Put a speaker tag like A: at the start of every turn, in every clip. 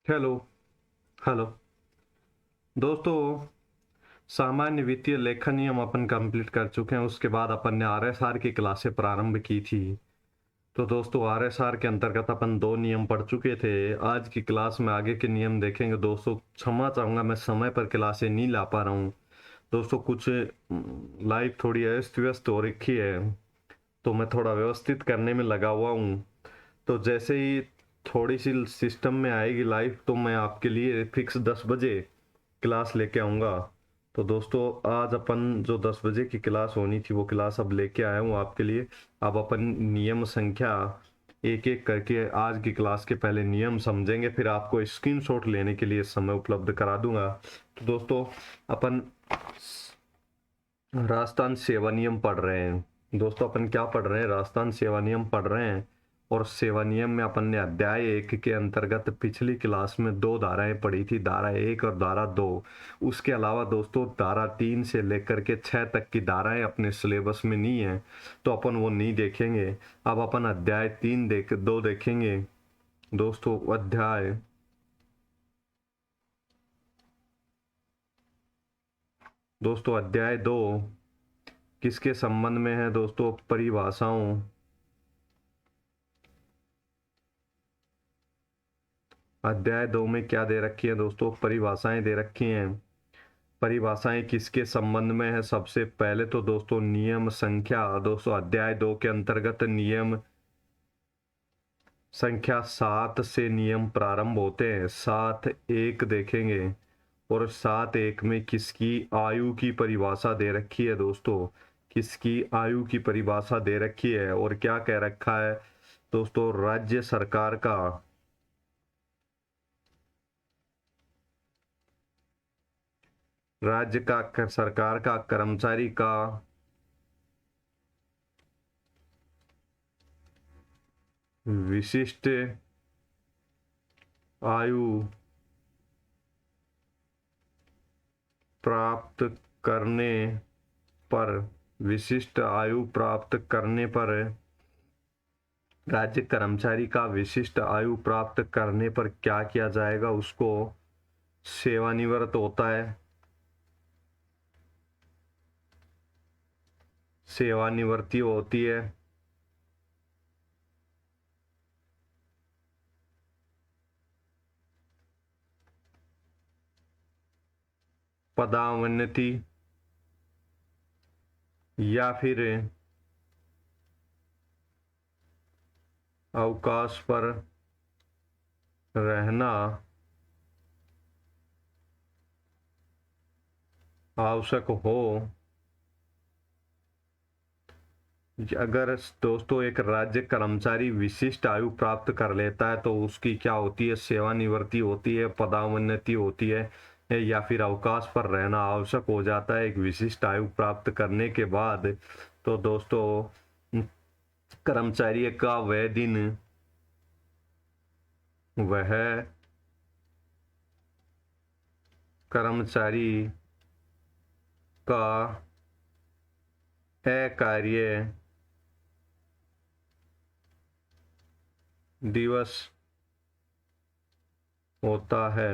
A: Hello. Hello दोस्तों, सामान्य वित्तीय लेखा नियम अपन कंप्लीट कर चुके हैं। उसके बाद अपन ने आरएसआर की क्लासें प्रारंभ की थी। तो दोस्तों, आरएसआर के अंतर्गत अपन दो नियम पढ़ चुके थे। आज की क्लास में आगे के नियम देखेंगे। दोस्तों क्षमा चाहूँगा, मैं समय पर क्लासें नहीं ला पा रहा हूँ। दोस्तों कुछ लाइफ थोड़ी अस्त व्यस्त हो रखी है, तो मैं थोड़ा व्यवस्थित करने में लगा हुआ हूँ। तो जैसे ही थोड़ी सी सिस्टम में आएगी लाइफ, तो मैं आपके लिए फिक्स 10 बजे क्लास लेके आऊँगा। तो दोस्तों, आज अपन जो 10 बजे की क्लास होनी थी वो क्लास अब लेके आया हूँ आपके लिए। अब अपन नियम संख्या एक एक करके आज की क्लास के पहले नियम समझेंगे, फिर आपको स्क्रीनशॉट लेने के लिए समय उपलब्ध करा दूंगा। तो दोस्तों, अपन राजस्थान सेवा नियम पढ़ रहे हैं। दोस्तों अपन क्या पढ़ रहे हैं? राजस्थान सेवा नियम पढ़ रहे हैं। और सेवा नियम में अपन ने अध्याय 1 के अंतर्गत पिछली क्लास में दो धाराएं पढ़ी थी, धारा 1 और धारा 2। उसके अलावा दोस्तों धारा 3 से लेकर के 6 तक की धाराएं अपने सिलेबस में नहीं है, तो अपन वो नहीं देखेंगे। अब अपन अध्याय 2 देखेंगे। दोस्तों अध्याय 2 किसके संबंध में है? दोस्तों परिभाषाओं, अध्याय 2 में क्या दे रखी है? दोस्तों परिभाषाएं दे रखी हैं। परिभाषाएं किसके संबंध में है? सबसे पहले तो दोस्तों नियम संख्या, दोस्तों अध्याय 2 के अंतर्गत नियम संख्या 7 से नियम प्रारंभ होते हैं। 7(1) देखेंगे, और 7(1) में किसकी आयु की परिभाषा दे रखी है? दोस्तों किसकी आयु की परिभाषा दे रखी है और क्या कह रखा है? दोस्तों राज्य सरकार का सरकार का कर्मचारी का विशिष्ट आयु प्राप्त करने पर, विशिष्ट आयु प्राप्त करने पर, राज्य कर्मचारी का विशिष्ट आयु प्राप्त करने पर क्या किया जाएगा? उसको सेवानिवृत्त होता है। सेवानिवृत्ति होती है। पदावनति या फिर अवकाश पर रहना आवश्यक हो। अगर दोस्तों एक राज्य कर्मचारी विशिष्ट आयु प्राप्त कर लेता है तो उसकी क्या होती है? सेवानिवृत्ति होती है, पदोन्नति होती है, या फिर अवकाश पर रहना आवश्यक हो जाता है एक विशिष्ट आयु प्राप्त करने के बाद। तो दोस्तों कर्मचारी का वह दिन, वह कर्मचारी का अकार्य दिवस होता है।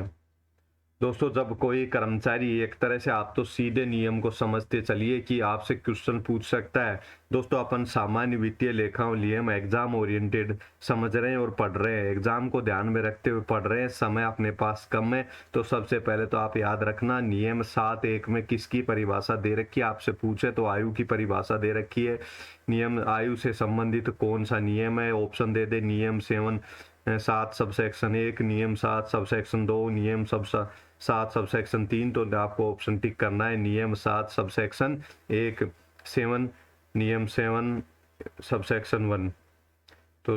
A: दोस्तों जब कोई कर्मचारी, एक तरह से आप तो सीधे नियम को समझते चलिए कि आपसे क्वेश्चन पूछ सकता है। दोस्तों अपन सामान्य वित्तीय लेखा नियम एग्जाम ओरिएंटेड समझ रहे हैं और पढ़ रहे हैं, एग्जाम को ध्यान में रखते हुए पढ़ रहे हैं, समय अपने पास कम है। तो सबसे पहले तो आप याद रखना, नियम 7(1) में किसकी परिभाषा दे रखी है? आपसे पूछे तो आयु की परिभाषा दे रखी है। नियम आयु से संबंधित कौन सा नियम है? ऑप्शन दे दे, नियम 7 सबसेक्शन 1, नियम 7 सबसेक्शन 2, नियम 7 सबसेक्शन 3। तो आपको ऑप्शन टिक करना है नियम 7 सबसेक्शन 1, 7, नियम 7 सबसेक्शन 1। तो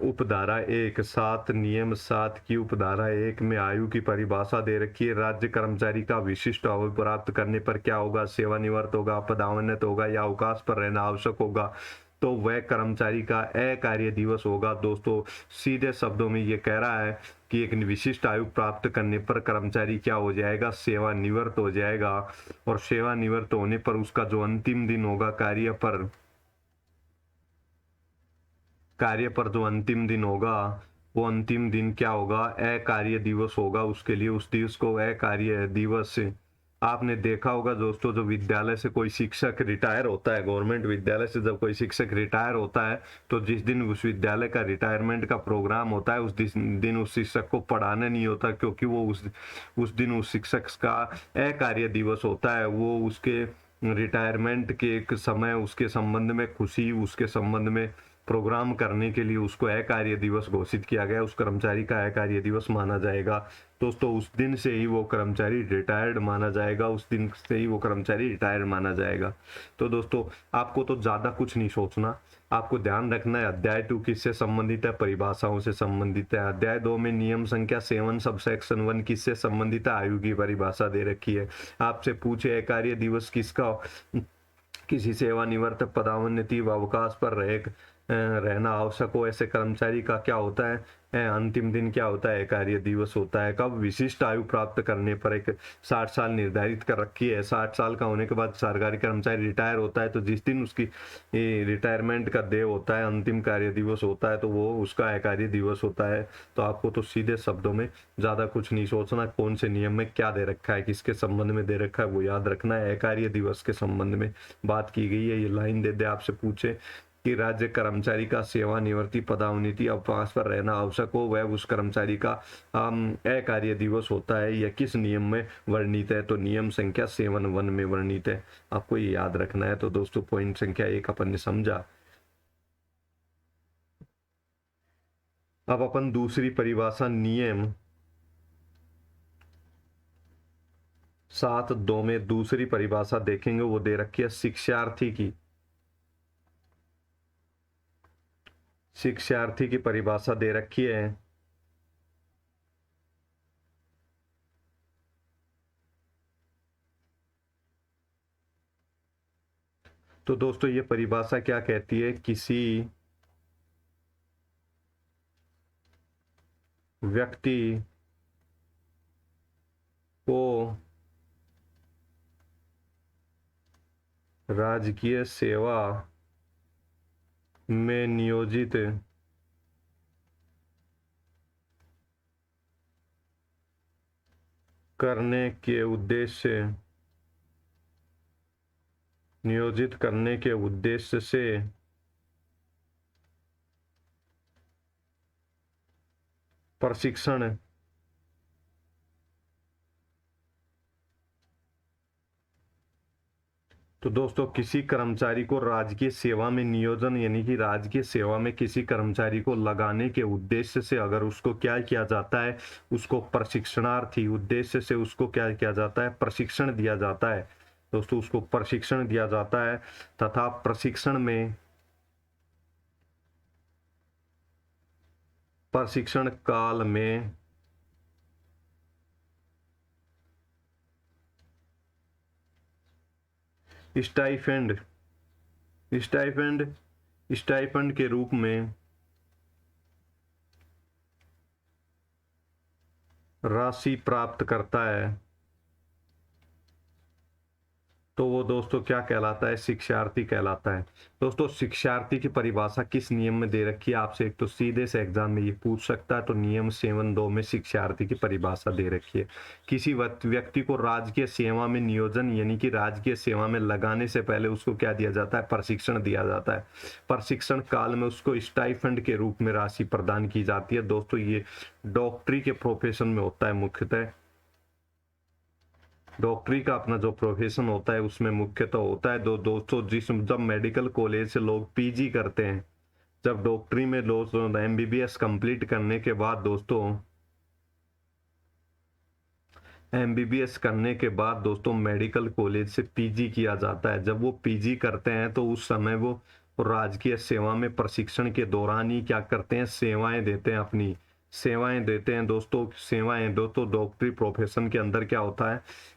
A: उपधारा 1 7, नियम 7 की उपधारा 1 में आयु की परिभाषा दे रखी है। राज्य कर्मचारी का विशिष्ट आयु प्राप्त करने पर क्या होगा? सेवानिवृत्त होगा, पदोन्नत होगा, या अवकाश पर रहना आवश्यक होगा। तो वह कर्मचारी का अकार्य दिवस होगा। दोस्तों सीधे शब्दों में ये कह रहा है कि एक विशिष्ट आयु प्राप्त करने पर कर्मचारी क्या हो जाएगा? सेवानिवृत्त हो जाएगा। और सेवानिवृत्त होने पर उसका जो अंतिम दिन होगा कार्य पर जो अंतिम दिन होगा वो अंतिम दिन क्या होगा, अकार्य दिवस होगा उसके लिए। उस दिवस को अकार्य दिवस से आपने देखा होगा दोस्तों, जो विद्यालय से कोई शिक्षक रिटायर होता है, गवर्नमेंट विद्यालय से जब कोई शिक्षक रिटायर होता है, तो जिस दिन उस विद्यालय का रिटायरमेंट का प्रोग्राम होता है, उस दिन उस शिक्षक को पढ़ाना नहीं होता, क्योंकि वो उस दिन उस शिक्षक का अकार्य दिवस होता है। वो उसके रिटायरमेंट के एक समय उसके संबंध में खुशी, उसके संबंध में प्रोग्राम करने के लिए उसको अकार्य दिवस घोषित किया गया, उस कर्मचारी का अकार्य दिवस माना जाएगा। दोस्तों उस दिन से ही वो कर्मचारी रिटायर्ड माना जाएगा, उस दिन से ही वो कर्मचारी रिटायर्ड माना जाएगा। तो दोस्तों आपको तो ज़्यादा कुछ नहीं सोचना, आपको ध्यान रखना है अध्याय 2 किससे संबंधित है, परिभाषाओं से संबंधित है। अध्याय 2 में नियम संख्या 7 सबसेक्शन 1 किससे संबंधित है, आयु की परिभाषा दे रखी है। आपसे पूछे अकार्य दिवस किसका, किसी सेवानिवृत्त पदोन्नति व अवकाश पर रहना आवश्यक हो ऐसे कर्मचारी का क्या होता है, अंतिम दिन क्या होता है, कार्य दिवस होता है। कब, विशिष्ट आयु प्राप्त करने पर। एक 60 साल निर्धारित कर रखी है, 60 साल का होने के बाद सरकारी कर्मचारी रिटायर होता है, तो जिस दिन उसकी रिटायरमेंट का डे होता है, अंतिम कार्य दिवस होता है, तो वो उसका कार्य दिवस होता है। तो आपको तो सीधे शब्दों में ज़्यादा कुछ नहीं सोचना, कौन से नियम में क्या दे रखा है, किसके संबंध में दे रखा है, वो याद रखना है। कार्य दिवस के संबंध में बात की गई है, ये लाइन दे दे आपसे पूछे कि राज्य कर्मचारी का सेवानिवृत्ति पदोन्नति अवकाश पर रहना आवश्यक हो, वह उस कर्मचारी का अकार्य दिवस होता है। यह किस नियम में वर्णित है, तो नियम संख्या 7(1) में वर्णित है, आपको ये याद रखना है। तो दोस्तों पॉइंट संख्या 1 अपन ने समझा। अब अपन दूसरी परिभाषा नियम 7(2) में दूसरी परिभाषा देखेंगे, वो दे रखी है शिक्षार्थी की। शिक्षार्थी की परिभाषा दे रखी है, तो दोस्तों ये परिभाषा क्या कहती है, किसी व्यक्ति को राजकीय सेवा में नियोजित करने के उद्देश्य से प्रशिक्षण तो दोस्तों किसी कर्मचारी को राजकीय सेवा में नियोजन, यानी कि राजकीय सेवा में किसी कर्मचारी को लगाने के उद्देश्य से अगर उसको क्या किया जाता है, उसको प्रशिक्षणार्थी उद्देश्य से उसको क्या किया जाता है, प्रशिक्षण दिया जाता है। दोस्तों उसको प्रशिक्षण दिया जाता है, तथा प्रशिक्षण काल में स्टाइपेंड के रूप में राशि प्राप्त करता है, तो वो दोस्तों क्या कहलाता है, शिक्षार्थी कहलाता है। दोस्तों शिक्षार्थी की परिभाषा किस नियम में दे रखी है, आपसे एक तो सीधे से एग्जाम में ये पूछ सकता है, तो नियम 7(2) में शिक्षार्थी की परिभाषा दे रखी है। किसी व्यक्ति को राजकीय सेवा में नियोजन, यानी कि राजकीय सेवा में लगाने से पहले उसको क्या दिया जाता है, प्रशिक्षण दिया जाता है। प्रशिक्षण काल में उसको स्टाइपेंड के रूप में राशि प्रदान की जाती है। दोस्तों ये डॉक्टरी के प्रोफेशन में होता है, मुख्यतः डॉक्टरी का अपना जो प्रोफेशन होता है उसमें मुख्यतः होता है। दोस्तों जब मेडिकल कॉलेज से लोग पीजी करते हैं, जब डॉक्टरी में लोग एमबीबीएस कंप्लीट करने के बाद दोस्तों मेडिकल कॉलेज से पीजी किया जाता है। जब वो पीजी करते हैं तो उस समय वो राजकीय सेवा में प्रशिक्षण के दौरान ही क्या करते हैं, सेवाएं देते हैं, अपनी सेवाएं देते हैं। दोस्तों डॉक्टरी प्रोफेशन के अंदर क्या होता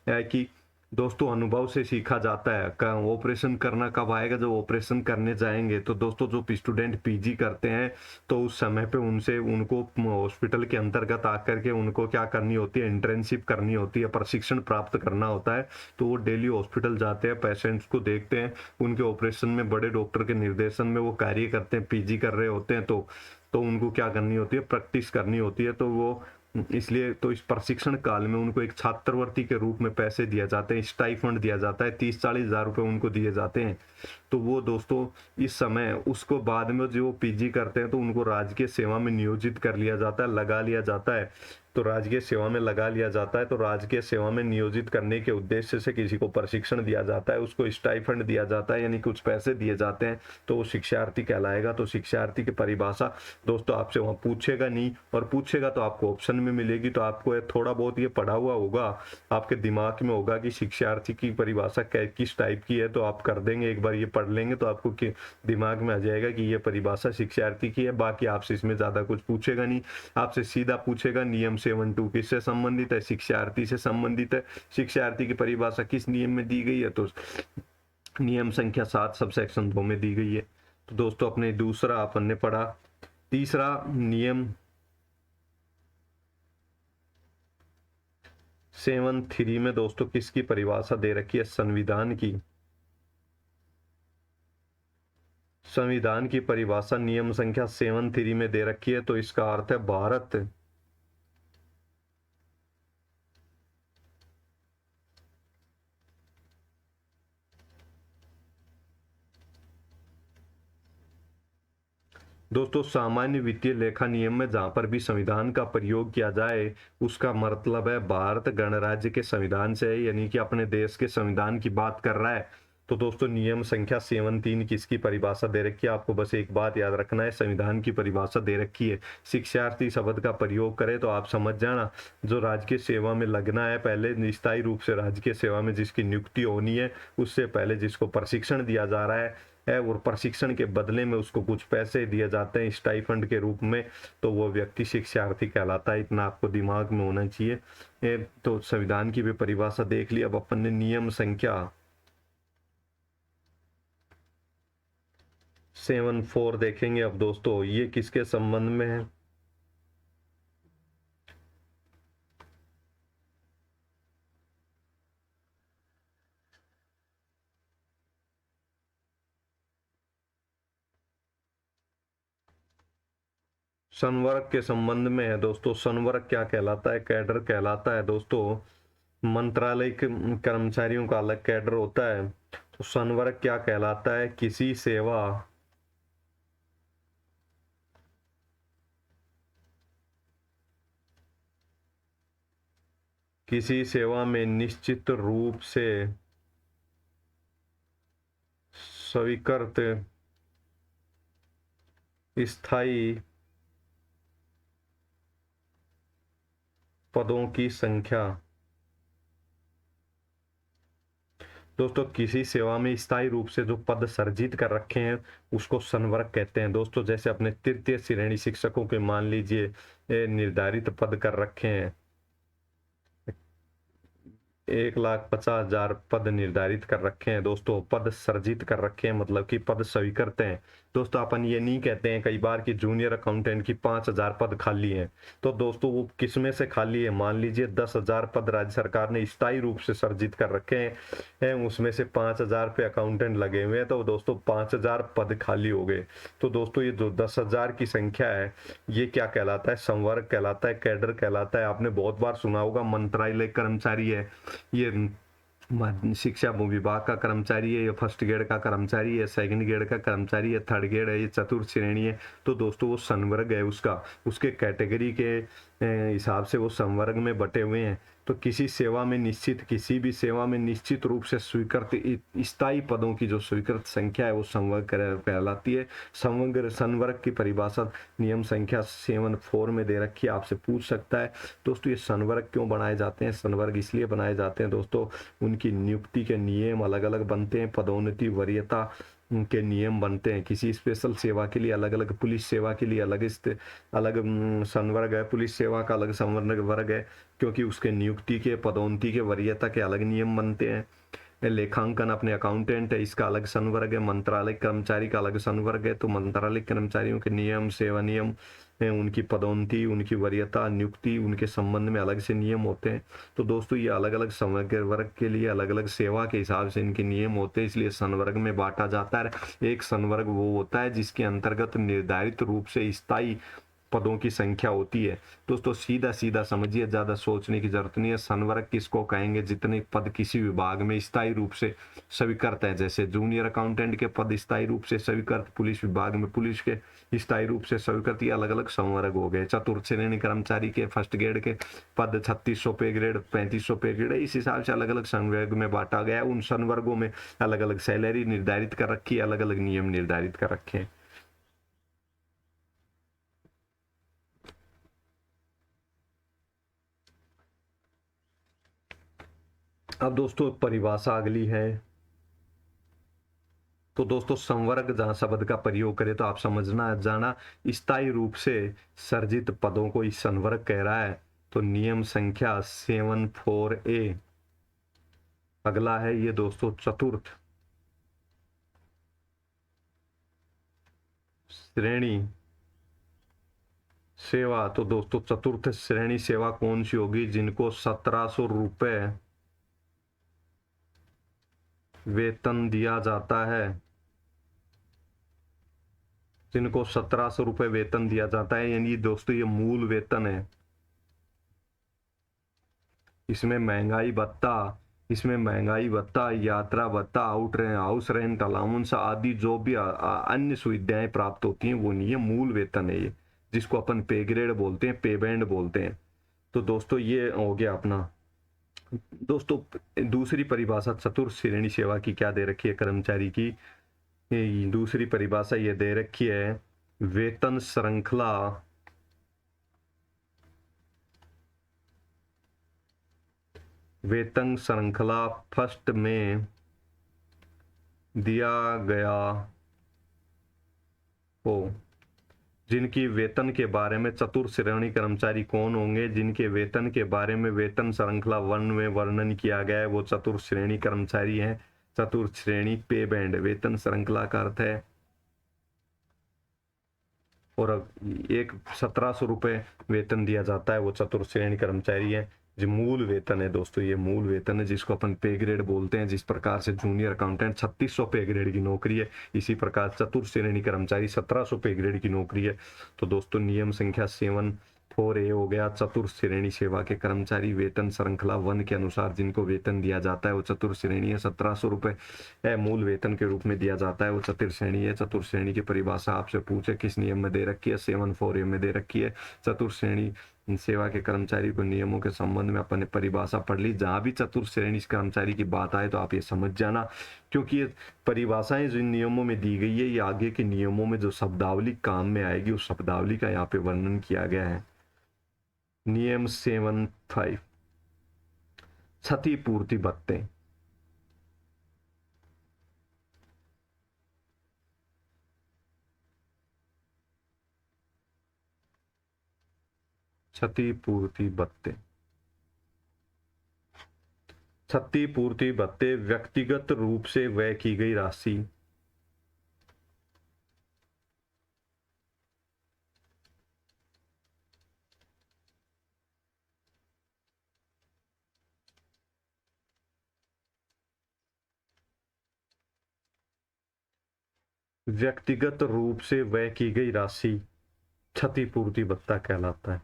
A: है कि दोस्तों अनुभव से सीखा जाता है। ऑपरेशन करना कब आएगा, जब ऑपरेशन करने जाएंगे। तो दोस्तों जो स्टूडेंट पीजी करते हैं तो उस समय पे उनको हॉस्पिटल के अंतर्गत आकर के उनको क्या करनी होती है, इंटर्नशिप करनी होती है, प्रशिक्षण प्राप्त करना होता है। तो वो डेली हॉस्पिटल जाते हैं, पेशेंट्स को देखते हैं, उनके ऑपरेशन में बड़े डॉक्टर के निर्देशन में वो कार्य करते हैं, पीजी कर रहे होते हैं। तो तो उनको क्या करनी होती है, प्रैक्टिस करनी होती है। तो वो इसलिए तो इस प्रशिक्षण काल में उनको एक छात्रवृत्ति के रूप में पैसे दिया जाते हैं, स्टाइफंड दिया जाता है, 30-40 हज़ार रुपये उनको दिए जाते हैं। तो वो दोस्तों इस समय उसको बाद में जो पीजी करते हैं तो उनको राजकीय सेवा में नियोजित कर लिया जाता है, लगा लिया जाता है। तो राजकीय सेवा में लगा लिया जाता है, तो राजकीय सेवा में नियोजित करने के उद्देश्य से किसी को प्रशिक्षण दिया जाता है, उसको स्टाइफंड दिया जाता है, यानी कुछ पैसे दिए जाते हैं, तो वो शिक्षार्थी कहलाएगा। तो शिक्षार्थी की परिभाषा दोस्तों आपसे वहाँ पूछेगा नहीं, और पूछेगा तो आपको ऑप्शन में मिलेगी। तो आपको थोड़ा बहुत ये पढ़ा हुआ होगा, आपके दिमाग में होगा कि शिक्षार्थी की परिभाषा किस टाइप की है, तो आप कर देंगे, एक बार ये पढ़ लेंगे तो आपको दिमाग में आ जाएगा कि ये परिभाषा शिक्षार्थी की है। बाकी आपसे इसमें ज्यादा कुछ पूछेगा नहीं, आपसे सीधा पूछेगा नियम 7.2 किससे संबंधित है, शिक्षार्थी से संबंधित है। शिक्षार्थी की परिभाषा किस नियम में दी गई है, तो नियम संख्या 7 सब सेक्शन 2 में दी गई है। तो दोस्तों अपने दूसरा अपन ने पढ़ा। तीसरा नियम 7.3 में दोस्तों किसकी परिभाषा दे रखी है, संविधान की। संविधान की परिभाषा नियम संख्या 7.3 में दे रखी है। तो इसका अर्थ है भारत दोस्तों सामान्य वित्तीय लेखा नियम में जहां पर भी संविधान का प्रयोग किया जाए उसका मतलब है भारत गणराज्य के संविधान से है, यानी कि अपने देश के संविधान की बात कर रहा है। तो दोस्तों नियम संख्या 7.3 की इसकी परिभाषा दे रखी है। आपको बस एक बात याद रखना है, संविधान की परिभाषा दे रखी है, शिक्षार्थी शब्द का प्रयोग करे तो आप समझ जाना जो राजकीय सेवा में लगना है, पहले स्थायी रूप से राजकीय सेवा में जिसकी नियुक्ति होनी है, उससे पहले जिसको प्रशिक्षण दिया जा रहा है और प्रशिक्षण के बदले में उसको कुछ पैसे दिए जाते हैं स्टाइफंड के रूप में, तो वो व्यक्ति शिक्षार्थी कहलाता है। इतना आपको दिमाग में होना चाहिए। तो संविधान की भी परिभाषा देख ली। अब अपन ने नियम संख्या 7.4 देखेंगे। अब दोस्तों ये किसके संबंध में है, संवर्ग के संबंध में है दोस्तों। संवर्ग क्या कहलाता है, कैडर कहलाता है दोस्तों। मंत्रालय के कर्मचारियों का अलग कैडर होता है। तो संवर्ग क्या कहलाता है, किसी सेवा में निश्चित रूप से स्वीकृत स्थायी पदों की संख्या। दोस्तों किसी सेवा में स्थायी रूप से जो पद सर्जित कर रखे हैं उसको संवर्ग कहते हैं दोस्तों। जैसे अपने तृतीय श्रेणी शिक्षकों के मान लीजिए निर्धारित पद कर रखे हैं, 1,50,000 पद निर्धारित कर रखे हैं दोस्तों, पद सर्जित कर रखे हैं मतलब कि पद स्वीकृत हैं दोस्तों। अपन ये नहीं कहते हैं कई बार कि जूनियर अकाउंटेंट की 5,000 पद खाली हैं, तो दोस्तों वो किसमें से खाली है, मान लीजिए 10,000 पद राज्य सरकार ने स्थायी रूप से सर्जित कर रखे हैं, उसमें से 5,000 पे अकाउंटेंट लगे हुए हैं, तो दोस्तों 5,000 पद खाली हो गए। तो दोस्तों ये जो 10,000 की संख्या है ये क्या कहलाता है, संवर्ग कहलाता है, कैडर कहलाता है। आपने बहुत बार सुना होगा मंत्रालय कर्मचारी है, ये शिक्षा विभाग का कर्मचारी है, ये फर्स्ट ग्रेड का कर्मचारी है, सेकंड ग्रेड का कर्मचारी है, थर्ड ग्रेड है, ये चतुर्थ श्रेणी है। तो दोस्तों वो संवर्ग है उसका, उसके कैटेगरी के हिसाब से वो संवर्ग में बटे हुए हैं। तो किसी भी सेवा में निश्चित रूप से स्वीकृत स्थायी पदों की जो स्वीकृत संख्या है वो संवर्ग कहलाती है। संवर्ग की परिभाषा नियम संख्या 7.4 में दे रखी है, आपसे पूछ सकता है। दोस्तों ये संवर्ग क्यों बनाए जाते हैं, संवर्ग इसलिए बनाए जाते हैं दोस्तों, उनकी नियुक्ति के नियम अलग अलग बनते हैं, पदोन्नति वरीयता के नियम बनते हैं। किसी स्पेशल सेवा के लिए अलग अलग, पुलिस सेवा के लिए अलग संवर्ग है, पुलिस सेवा का अलग संवर्ग है, क्योंकि उसके नियुक्ति के, पदोन्नति के, वरीयता के अलग नियम बनते हैं। लेखांकन अपने अकाउंटेंट है, इसका अलग संवर्ग है। मंत्रालय कर्मचारी का अलग संवर्ग है, तो मंत्रालय कर्मचारियों के नियम, सेवा नियम उनकी पदोन्नति, उनकी वरीयता, नियुक्ति, उनके संबंध में अलग से नियम होते हैं। तो दोस्तों ये अलग अलग वर्ग के लिए अलग अलग सेवा के हिसाब से इनके नियम होते हैं, इसलिए संवर्ग में बांटा जाता है। एक संवर्ग वो होता है जिसके अंतर्गत निर्धारित रूप से स्थायी पदों की संख्या होती है। दोस्तों सीधा सीधा समझिए, ज्यादा सोचने की जरूरत नहीं है। संवर्ग किसको कहेंगे? जितने पद किसी विभाग में स्थायी रूप से स्वीकृत है, जैसे जूनियर अकाउंटेंट के पद स्थायी रूप से स्वीकृत, पुलिस विभाग में पुलिस के स्थायी रूप से स्वीकृत, ये अलग अलग संवर्ग हो गए। चतुर्थ श्रेणी कर्मचारी के फर्स्ट ग्रेड के पद 3600 पे ग्रेड, 3500 पे ग्रेड, इस हिसाब से अलग अलग संवर्ग में बांटा गया। उन संवर्गों में अलग अलग सैलरी निर्धारित कर रखी है, अलग अलग नियम निर्धारित कर रखे हैं। अब दोस्तों परिभाषा अगली है। तो दोस्तों संवर्ग जहां शब्द का प्रयोग करें तो आप समझना जाना स्थायी रूप से सर्जित पदों को इस संवर्ग कह रहा है। तो नियम संख्या 74A अगला है ये दोस्तों चतुर्थ श्रेणी सेवा। तो दोस्तों चतुर्थ श्रेणी सेवा कौन सी होगी? जिनको 1700 रुपए वेतन दिया जाता है, जिनको 1700 रुपए वेतन दिया जाता है, यानी दोस्तों ये मूल वेतन है। इसमें महंगाई भत्ता, यात्रा भत्ता, हाउस रेंट अलाउंस आदि जो भी अन्य सुविधाएं प्राप्त होती हैं वो नहीं है, मूल वेतन है ये, जिसको अपन पे ग्रेड बोलते हैं, पे बैंड बोलते हैं। तो दोस्तों ये हो गया अपना। दोस्तों दूसरी परिभाषा चतुर्थ श्रेणी सेवा की क्या दे रखी है कर्मचारी की? दूसरी परिभाषा ये दे रखी है, वेतन श्रृंखला फर्स्ट में दिया गया हो। जिनकी वेतन के बारे में चतुर्थ श्रेणी कर्मचारी कौन होंगे? जिनके वेतन के बारे में वेतन श्रृंखला 1 में वर्णन किया गया है वो चतुर्थ श्रेणी कर्मचारी हैं। चतुर्थ श्रेणी पे बैंड वेतन श्रृंखला का अर्थ है, और एक 1700 रुपए वेतन दिया जाता है वो चतुर्थ श्रेणी कर्मचारी है। जो मूल वेतन है दोस्तों, ये मूल वेतन है जिसको अपन पे ग्रेड बोलते हैं। जिस प्रकार से जूनियर अकाउंटेंट 3600 पे ग्रेड की नौकरी है, इसी प्रकार चतुर्थ श्रेणी कर्मचारी 1700 पे ग्रेड की नौकरी है। तो दोस्तों नियम संख्या 74A हो गया, चतुर्थ श्रेणी सेवा के कर्मचारी वेतन श्रृंखला 1 के अनुसार जिनको वेतन दिया जाता है वो चतुर्थ श्रेणी है। 1700 रुपए मूल वेतन के रूप में दिया जाता है, वो चतुर्थ श्रेणी है। चतुर्थ श्रेणी की परिभाषा आपसे पूछे किस नियम में दे रखी है? 74A में दे रखी है। चतुर्थ श्रेणी सेवा के कर्मचारी को नियमों के संबंध में अपन ने परिभाषा पढ़ ली। जहां भी चतुर्थ श्रेणी कर्मचारी की बात आए तो आप ये समझ जाना, क्योंकि ये परिभाषाएं जिन नियमों में दी गई है ये आगे के नियमों में जो शब्दावली काम में आएगी उस शब्दावली का यहाँ पे वर्णन किया गया है। नियम 75 क्षतिपूर्ति भत्ते। क्षतिपूर्ति भत्ते, क्षतिपूर्ति भत्ते व्यक्तिगत रूप से व्यय की गई राशि व्यक्तिगत रूप से व्यय की गई राशि क्षतिपूर्ति भत्ता कहलाता है।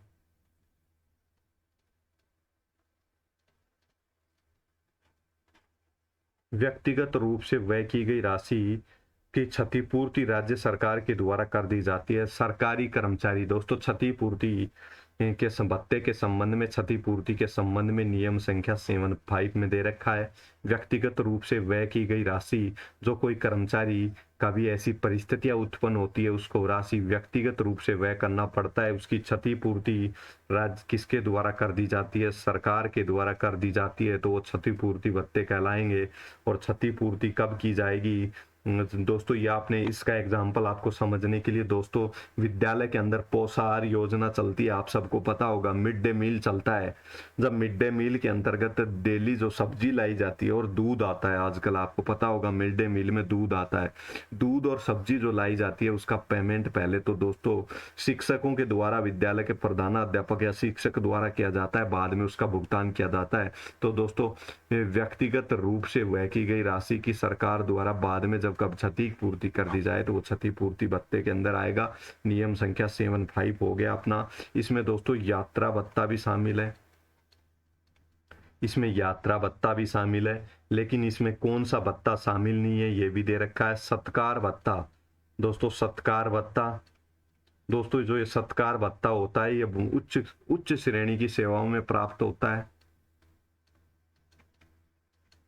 A: व्यक्तिगत रूप से व्यय की गई राशि की क्षतिपूर्ति राज्य सरकार के द्वारा कर दी जाती है। सरकारी कर्मचारी दोस्तों क्षतिपूर्ति के भत्ते के संबंध में, क्षतिपूर्ति के संबंध में नियम संख्या 75 में दे रखा है। व्यक्तिगत रूप से व्यय की गई राशि, जो कोई कर्मचारी का भी ऐसी परिस्थितियां उत्पन्न होती है उसको राशि व्यक्तिगत रूप से व्यय करना पड़ता है, उसकी क्षतिपूर्ति राज्य किसके द्वारा कर दी जाती है? सरकार के द्वारा कर दी जाती है, तो वो क्षतिपूर्ति भत्ते कहलाएंगे। और क्षतिपूर्ति कब की जाएगी? दोस्तों ये आपने इसका एग्जाम्पल आपको समझने के लिए, दोस्तों विद्यालय के अंदर पोषाहार योजना चलती है, आप सबको पता होगा, मिड डे मील चलता है। जब मिड डे मील के अंतर्गत डेली जो सब्जी लाई जाती है और दूध आता है, आजकल आपको पता होगा मिड डे मील में दूध आता है, दूध और सब्जी जो लाई जाती है उसका पेमेंट पहले तो दोस्तों शिक्षकों के द्वारा, विद्यालय के प्रधानाध्यापक या शिक्षक द्वारा किया जाता है, बाद में उसका भुगतान किया जाता है। तो दोस्तों व्यक्तिगत रूप से व्यय की गई राशि की सरकार द्वारा बाद में जब कब क्षतिपूर्ति कर दी जाए तो वो क्षतिपूर्ति भत्ते के अंदर आएगा। नियम संख्या 75 हो गया अपना। इसमें दोस्तों यात्रा भत्ता भी शामिल है, इसमें यात्रा भत्ता भी शामिल है, लेकिन इसमें कौन सा भत्ता शामिल नहीं है ये भी दे रखा है, सत्कार भत्ता। दोस्तों सत्कार भत्ता, दोस्तों जो ये सत्कार भत्ता होता है ये उच्च उच्च श्रेणी की सेवाओं में प्राप्त होता है,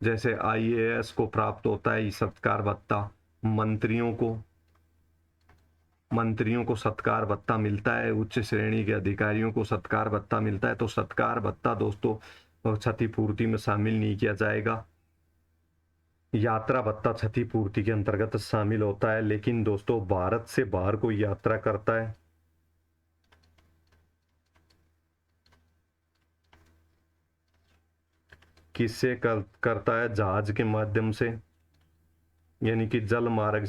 A: जैसे आईएएस को प्राप्त होता है ये सत्कार भत्ता, मंत्रियों को सत्कार भत्ता मिलता है, उच्च श्रेणी के अधिकारियों को सत्कार भत्ता मिलता है। तो सत्कार भत्ता दोस्तों क्षतिपूर्ति में शामिल नहीं किया जाएगा। यात्रा भत्ता क्षतिपूर्ति के अंतर्गत शामिल होता है, लेकिन दोस्तों भारत से बाहर कोई यात्रा करता है, किससे करता है, जहाज के माध्यम से, यानी कि जल मार्ग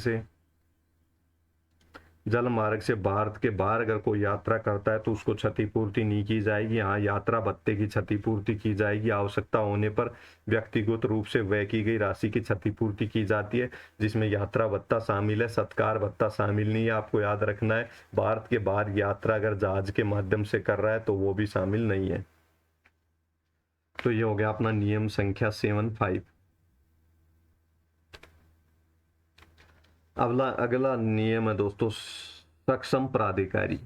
A: से भारत के बाहर अगर कोई यात्रा करता है तो उसको क्षतिपूर्ति नहीं की जाएगी। हाँ, यात्रा भत्ते की क्षतिपूर्ति की जाएगी, आवश्यकता होने पर व्यक्तिगत रूप से व्यय की गई राशि की क्षतिपूर्ति की जाती है, जिसमें यात्रा भत्ता शामिल है, सत्कार भत्ता शामिल नहीं है। आपको याद रखना है, भारत के बाहर यात्रा अगर जहाज के माध्यम से कर रहा है तो वो भी शामिल नहीं है। तो ये हो गया अपना नियम संख्या 75। अगला नियम है दोस्तों सक्षम प्राधिकारी।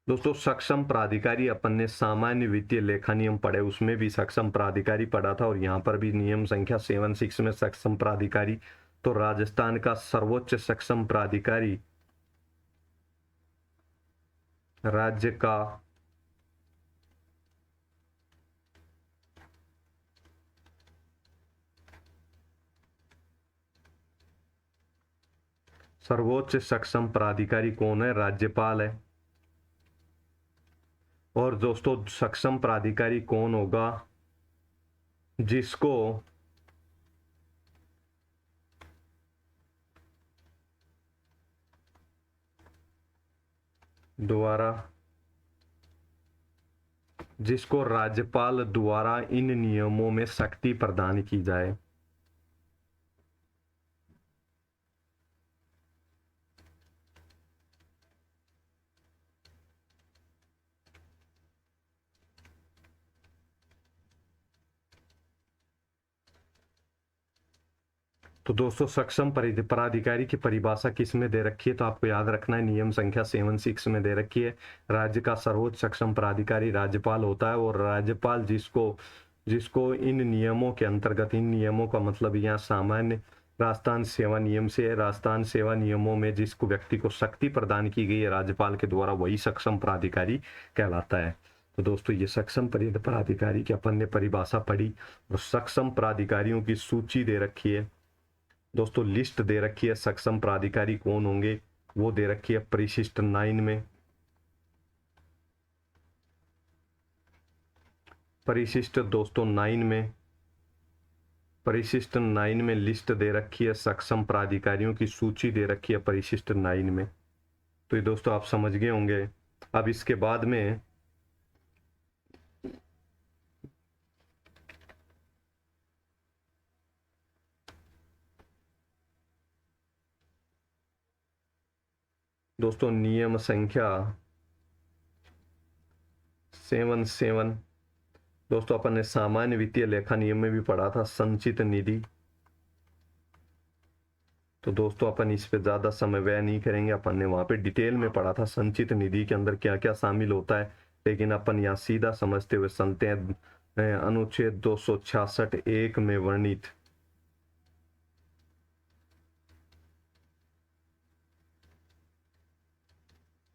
A: दोस्तों सक्षम प्राधिकारी अपन ने सामान्य वित्तीय लेखा नियम पढ़े, उसमें भी सक्षम प्राधिकारी पढ़ा था, और यहाँ पर भी नियम संख्या 76 में सक्षम प्राधिकारी। तो राजस्थान का सर्वोच्च सक्षम प्राधिकारी राज्य का सर्वोच्च सक्षम प्राधिकारी कौन है, राज्यपाल है। और दोस्तों सक्षम प्राधिकारी कौन होगा, जिसको राज्यपाल द्वारा इन नियमों में सख्ती प्रदान की जाए। तो दोस्तों सक्षम प्राधिकारी की परिभाषा किस में दे रखी है, तो आपको याद रखना है नियम संख्या 76 में दे रखी है। राज्य का सर्वोच्च सक्षम प्राधिकारी राज्यपाल होता है, और राज्यपाल जिसको इन नियमों के अंतर्गत, इन नियमों का मतलब यहाँ सामान्य राजस्थान सेवा नियम से है, राजस्थान सेवा नियमों में जिसको व्यक्ति को शक्ति प्रदान की गई है राज्यपाल के द्वारा, वही सक्षम प्राधिकारी कहलाता है। तो दोस्तों ये सक्षम प्राधिकारी की अपन ने परिभाषा पढ़ी, और सक्षम प्राधिकारियों की सूची दे रखी है दोस्तों, लिस्ट दे रखी है सक्षम प्राधिकारी कौन होंगे, वो दे रखी है परिशिष्ट 9 में। परिशिष्ट दोस्तों 9 में, परिशिष्ट 9 में लिस्ट दे रखी है, सक्षम प्राधिकारियों की सूची दे रखी है परिशिष्ट 9 में। तो ये दोस्तों आप समझ गए होंगे। अब इसके बाद में दोस्तों नियम संख्या 77 दोस्तों अपन ने सामान्य वित्तीय लेखा नियम में भी पढ़ा था, संचित निधि। तो दोस्तों अपन इस पे ज्यादा समय व्यय नहीं करेंगे, अपन ने वहां पे डिटेल में पढ़ा था संचित निधि के अंदर क्या क्या शामिल होता है, लेकिन अपन यहाँ सीधा समझते हुए चलते हैं। अनुच्छेद 266(1) में वर्णित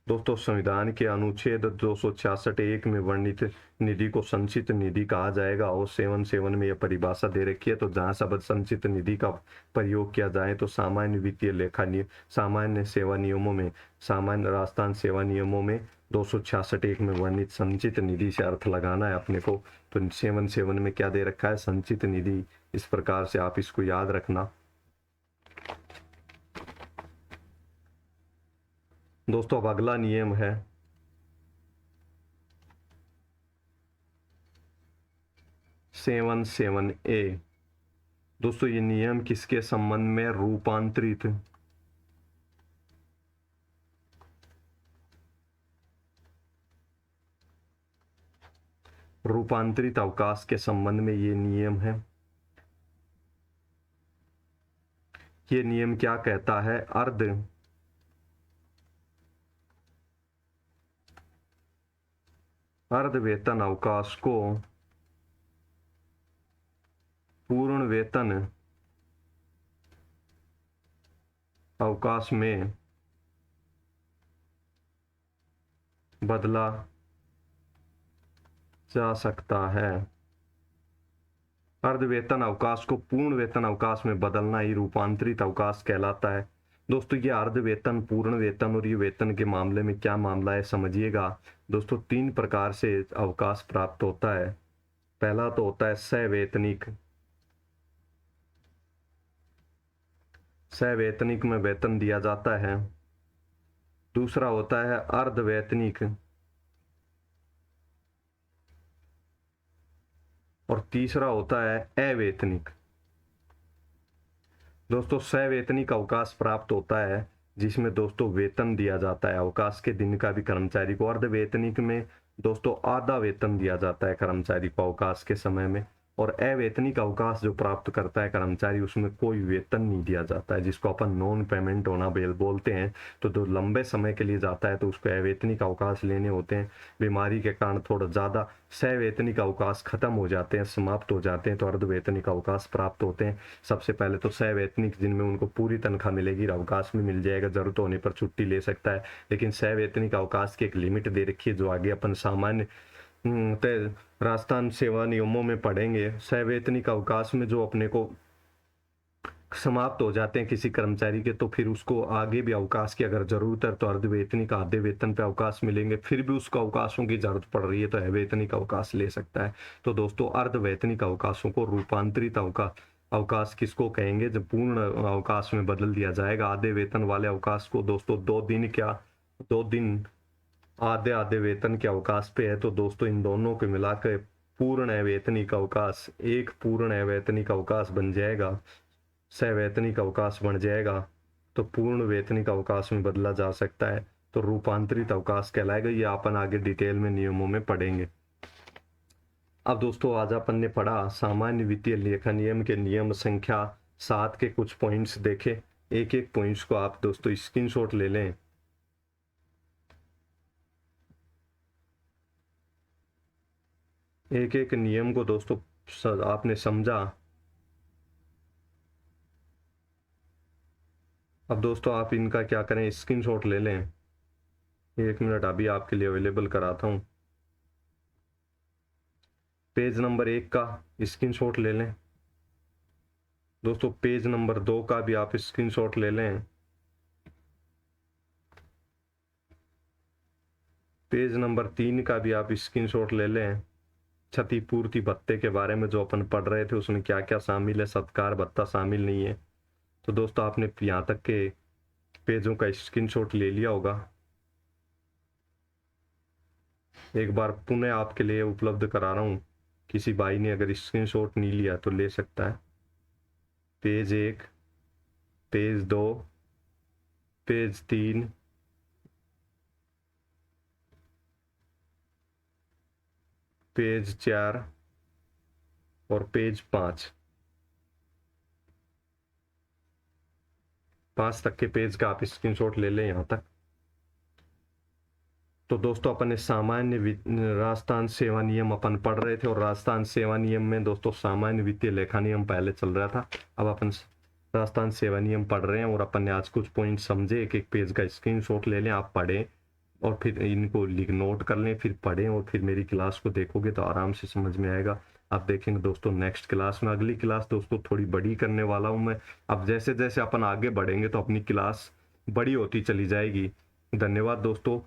A: दोस्तों संविधान के अनुच्छेद 266(1) में वर्णित निधि को संचित निधि कहा जाएगा और 7(7) में यह परिभाषा दे रखी है। तो जहां शब्द संचित निधि का प्रयोग किया जाए तो सामान्य वित्तीय लेखा सामान्य सेवा नियमों में सामान्य राजस्थान सेवा नियमों में 266(1) में वर्णित संचित निधि से अर्थ लगाना है अपने को। तो 7(7) में क्या दे रखा है? संचित निधि। इस प्रकार से आप इसको याद रखना। दोस्तों अब अगला नियम है 7(7)(a). दोस्तों ये नियम किसके संबंध में? रूपांतरित अवकाश के संबंध में ये नियम है। ये नियम क्या कहता है? अर्ध वेतन अवकाश को पूर्ण वेतन अवकाश में बदला जा सकता है। अर्ध वेतन अवकाश को पूर्ण वेतन अवकाश में बदलना ही रूपांतरित अवकाश कहलाता है। दोस्तों ये अर्ध वेतन, पूर्ण वेतन और ये वेतन के मामले में क्या मामला है समझिएगा। दोस्तों 3 प्रकार से अवकाश प्राप्त होता है। पहला तो होता है सवैतनिक। सवैतनिक में वेतन दिया जाता है। दूसरा होता है अर्धवैतनिक और तीसरा होता है अवैतनिक। दोस्तों सवैतनिक अवकाश प्राप्त होता है जिसमें दोस्तों वेतन दिया जाता है अवकाश के दिन का भी कर्मचारी को। अर्धवैतनिक में दोस्तों आधा वेतन दिया जाता है कर्मचारी को अवकाश के समय में। और अवैतनिक अवकाश जो प्राप्त करता है कर्मचारी उसमें कोई वेतन नहीं दिया जाता है, जिसको अपन नॉन पेमेंट होना बेल बोलते हैं। तो जो लंबे समय के लिए जाता है तो उसको अवैतनिक अवकाश लेने होते हैं। बीमारी के कारण थोड़ा ज़्यादा सवैतनिक अवकाश खत्म हो जाते हैं, समाप्त हो जाते हैं, तो अर्धवैतनिक अवकाश प्राप्त होते हैं। सबसे पहले तो सवैतनिक जिनमें उनको पूरी तनख्वाह मिलेगी, अवकाश भी मिल जाएगा, जरूरत होने पर छुट्टी ले सकता है। लेकिन सवैतनिक अवकाश की एक लिमिट दे रखी है जो आगे अपन सामान्य राजस्थान सेवा नियमों में पढ़ेंगे। सवैतनिक अवकाश में जो अपने को समाप्त हो जाते हैं किसी कर्मचारी के, तो फिर उसको आगे भी अवकाश की अगर जरूरत है तो अर्धवैतनिक आधे वेतन पे अवकाश मिलेंगे। फिर भी उसको अवकाशों की जरूरत पड़ रही है तो अवैतनिक अवकाश ले सकता है। तो दोस्तों अर्धवैतनिक अवकाशों को रूपांतरित अवकाश किसको कहेंगे? जब पूर्ण अवकाश में बदल दिया जाएगा। आधे वेतन वाले अवकाश को दोस्तों 2 दिन आधे आधे वेतन के अवकाश पे है, तो दोस्तों इन दोनों को मिलाकर पूर्ण अवैतनिक अवकाश एक पूर्ण अवैतनिक अवकाश बन जाएगा, सवैतनिक अवकाश बन जाएगा। तो पूर्ण वैतनिक अवकाश में बदला जा सकता है तो रूपांतरित अवकाश कहलाएगा। ये अपन आगे डिटेल में नियमों में पढ़ेंगे। अब दोस्तों आज अपन ने पढ़ा सामान्य वित्तीय लेखा नियम के नियम संख्या 7 के कुछ पॉइंट्स देखे। एक एक पॉइंट्स को आप दोस्तों स्क्रीनशॉट ले लें। एक एक नियम को दोस्तों आपने समझा। अब दोस्तों आप इनका क्या करें, स्क्रीनशॉट ले लें। 1 मिनट अभी आपके लिए अवेलेबल कराता हूं। पेज नंबर 1 का स्क्रीनशॉट ले लें दोस्तों। पेज नंबर 2 का भी आप स्क्रीनशॉट ले लें। पेज नंबर 3 का भी आप स्क्रीनशॉट ले लें। क्षतिपूर्ति भत्ते के बारे में जो अपन पढ़ रहे थे उसमें क्या क्या शामिल है, सत्कार भत्ता शामिल नहीं है। तो दोस्तों आपने यहाँ तक के पेजों का स्क्रीनशॉट ले लिया होगा। एक बार पुनः आपके लिए उपलब्ध करा रहा हूँ, किसी भाई ने अगर स्क्रीनशॉट नहीं लिया तो ले सकता है। पेज 1, पेज 2, पेज 3, पेज 4 और पेज 5 तक के पेज का आप स्क्रीनशॉट ले लें यहाँ तक। तो दोस्तों अपन ने सामान्य राजस्थान सेवा नियम अपन पढ़ रहे थे और राजस्थान सेवा नियम में दोस्तों सामान्य वित्तीय लेखा नियम पहले चल रहा था। अब अपन राजस्थान सेवा नियम पढ़ रहे हैं और अपन ने आज कुछ पॉइंट समझे। एक एक पेज का स्क्रीनशॉट ले लें, आप पढ़ें और फिर इनको लिख नोट कर लें, फिर पढ़ें और फिर मेरी क्लास को देखोगे तो आराम से समझ में आएगा। आप देखेंगे दोस्तों नेक्स्ट क्लास में, अगली क्लास दोस्तों थोड़ी बड़ी करने वाला हूँ मैं। अब जैसे जैसे अपन आगे बढ़ेंगे तो अपनी क्लास बड़ी होती चली जाएगी। धन्यवाद दोस्तों।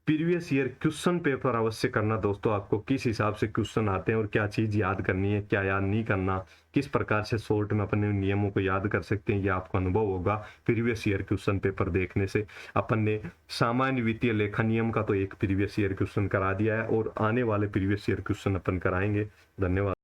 A: प्रीवियस ईयर क्वेश्चन पेपर अवश्य करना दोस्तों, आपको किस हिसाब से क्वेश्चन आते हैं और क्या चीज़ याद करनी है, क्या याद नहीं करना, किस प्रकार से शॉर्ट में अपने नियमों को याद कर सकते हैं, ये आपको अनुभव होगा प्रीवियस ईयर क्वेश्चन पेपर देखने से। अपन ने सामान्य वित्तीय लेखा नियम का तो एक प्रीवियस ईयर क्वेश्चन करा दिया है और आने वाले प्रीवियस ईयर क्वेश्चन अपन कराएंगे। धन्यवाद।